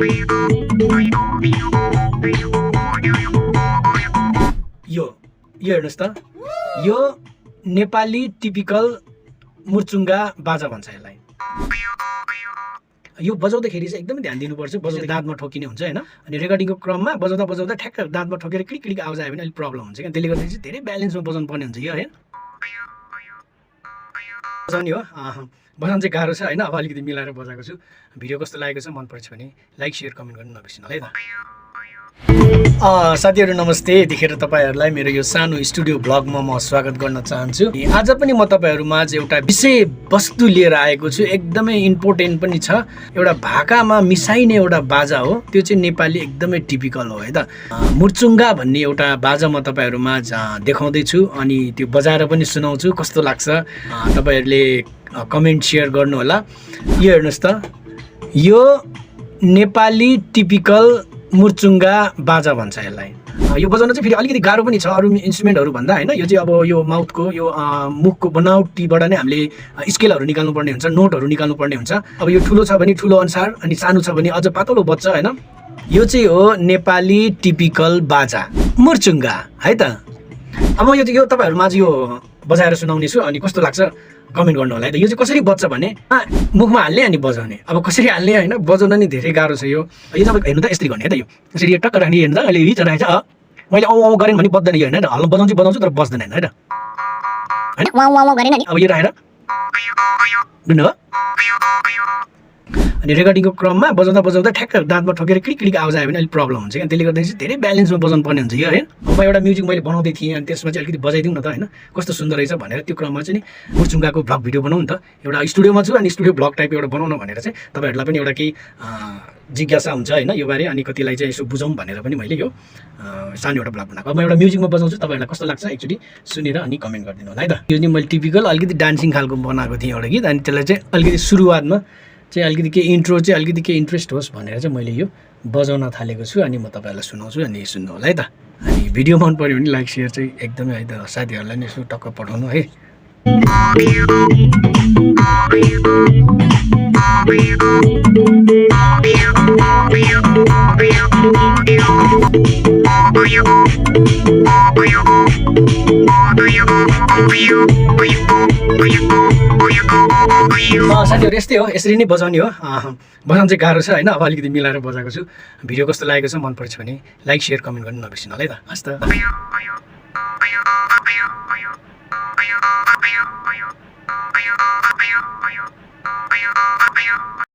यो हेर्नुहोस् त, यो नेपाली टिपिकल मुर्चुङ्गा बाजा भन्छ यसलाई। यो बजाउँदाखेरि चाहिँ एकदमै ध्यान दिनुपर्छ, बजाउँदा दाँतमा ठोकिने हुन्छ हैन। अनि रेकर्डिङको क्रममा बजाउँदा ठ्याक्क दाँतमा ठोकेर क्लिक क्लिक आवाज आयो भने अलिक प्रब्लम हुन्छ क्या। त्यसले गर्दा चाहिँ धेरै ब्यालेन्समा बजाउनु पर्ने हुन्छ यो है। बजाउने हो, बजाउनु चाहिँ गाह्रो छ हैन। अब अलिकति मिलाएर बजाएको छु। भिडियो कस्तो लागेको छ, मन परेछ भने लाइक सेयर कमेन्ट गर्नु नबिर्सिनु है त। साथीहरू नमस्ते, यतिखेर तपाईँहरूलाई मेरो यो सानो स्टुडियो भ्लगमा म स्वागत गर्न चाहन्छु। आज पनि म तपाईँहरूमाझ एउटा विषय वस्तु लिएर आएको छु, एकदमै इम्पोर्टेन्ट पनि छ। एउटा भाकामा मिसाइने एउटा बाजा हो, त्यो चाहिँ नेपाली एकदमै टिपिकल हो है त। मुर्चुङ्गा भन्ने एउटा बाजा म तपाईँहरूमाझ देखाउँदैछु अनि त्यो बजाएर पनि सुनाउँछु। कस्तो लाग्छ तपाईँहरूले कमेन्ट सेयर गर्नु होला। यो हेर्नुहोस् त, यो नेपाली टिपिकल मुर्चुङ्गा बाजा भन्छ यसलाई। यो बजाउन चाहिँ फेरि अलिकति गाह्रो पनि छ अरू इन्स्ट्रुमेन्टहरू भन्दा हैन। यो चाहिँ अब यो माउथको यो मुखको बनावटीबाट नै हामीले स्केलहरू निकाल्नु पर्ने हुन्छ, नोटहरू निकाल्नु पर्ने हुन्छ। अब यो ठुलो छ भने ठुलो अनुसार, अनि सानो छ भने अझ पातलो बज्छ हैन। यो चाहिँ हो नेपाली टिपिकल बाजा मुर्चुङ्गा है त। अब यो तपाईँहरूमाझ यो बजाएर सुनाउने छु, अनि कस्तो लाग्छ कमेन्ट गर्नु होला है त। यो चाहिँ कसरी बज्छ भने मुखमा हाल्ने अनि बजाउने। अब कसरी हाल्ने हैन, बजाउन नि धेरै गाह्रो छ यो। यो तपाईँ हेर्नु त, यसरी गर्ने है त। यो यसरी टक्क राख्ने, हेर्नु त अहिले हिच राखेछ। मैले औ गरेँ भने बज्दैन यो हैन। हल्ला बजाउँछु तर बज्दैन हैन है त। हैन वाउ गरेन नि। अब यो राखेर बुझ्नु हो। अनि रेकर्डिङको क्रममा बजाउँदा ठ्याक्क दाँतमा ठोकेर क्लिक क्लिक आवाज आयो भने अलिक प्रब्लम हुन्छ क्या। त्यसले गर्दा चाहिँ धेरै ब्यालेन्समा बजाउनु पर्ने हुन्छ यो है। अब एउटा म्युजिक मैले बनाउँदै थिएँ, अनि त्यसमा चाहिँ अलिकति बजाइदिउँ न त हैन, कस्तो सुन्दर रहेछ भनेर त्यो क्रममा चाहिँ नि मुर्चुङ्गाको भ्लग भिडियो बनाउँ नि त। एउटा स्टुडियोमा छु, अनि स्टुडियो भ्लग टाइप एउटा बनाउन भनेर चाहिँ तपाईँहरूलाई पनि एउटा केही जिज्ञासा हुन्छ हैन यो बारे, अनि कतिलाई चाहिँ यसो बुझौँ भनेर पनि मैले यो सानो एउटा भ्लग बनाएको। अब म एउटा म्युजिकमा बजाउँछु, तपाईँहरूलाई कस्तो लाग्छ एकचोटि सुनेर अनि कमेन्ट गरिदिनु होला है त। यो चाहिँ मैले टिपिकल अलिकति डान्सिङ खालको बनाएको थिएँ एउटा गीत, अनि त्यसलाई चाहिँ अलिकति सुरुवातमा चाहिँ अलिकति केही इन्ट्रो चाहिँ अलिकति केही इन्ट्रेस्ट होस् भनेर चाहिँ मैले यो बजाउन थालेको छु। अनि म तपाईँहरूलाई सुनाउँछु, अनि सुन्नु होला है त। अनि भिडियो मन पऱ्यो भने लाइक सेयर चाहिँ एकदमै है त, साथीहरूलाई नि यसो टक्क पठाउनु है। साथीहरू यस्तै हो, यसरी नै बजाउने हो। बजाउनु चाहिँ गाह्रो छ हैन। अब अलिकति मिलाएर बजाएको छु। भिडियो कस्तो लागेको छ, मन परेछ भने लाइक सेयर कमेन्ट गर्नु नबिर्सिनु होला है त। हस् त।